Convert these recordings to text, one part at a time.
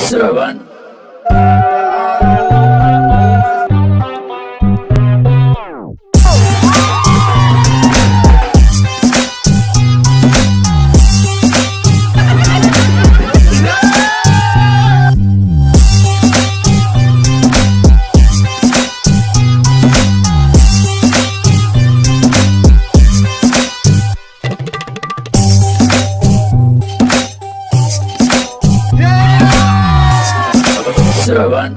শ্রবণ শ্রবণ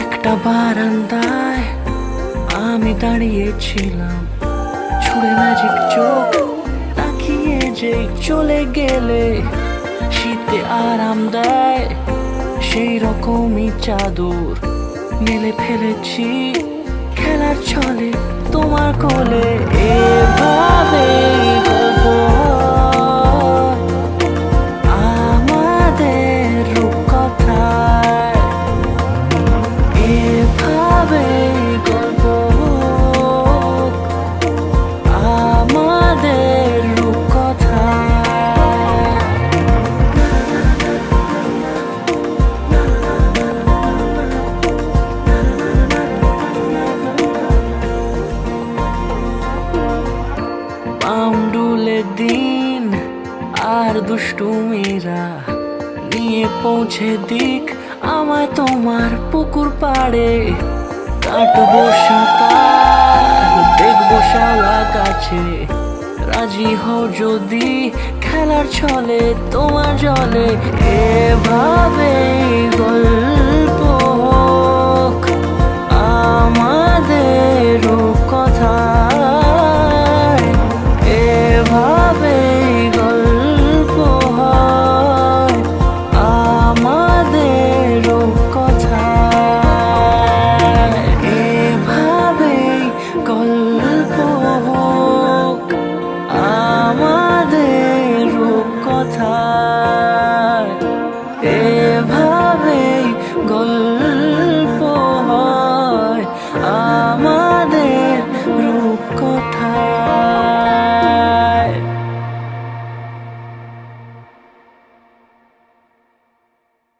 একটা বারান্দায় আমি দাঁড়িয়েছিলাম, ছুড়ে ম্যাজিক চোখ তাকিয়ে যে চলে গেলে শীতে আরাম দেয় সেই রকমই চাদর মেলে ফেলেছি খেলার ছলে তোমার কোলে। এভাবে গল্প আমাদের রূপকথায়, এভাবে গল্প আমাদের রূপকথায়। পাউন্ডুলে দিন আর দুষ্টুমিরা নিয়ে পৌঁছে দিক আমায় তোমার পুকুর পাড়ে। কাটবো সাঁতার, দেখবো শালা গাছে, রাজি হও যদি খেলার ছলে তোমার জলে। এভাবে গল্প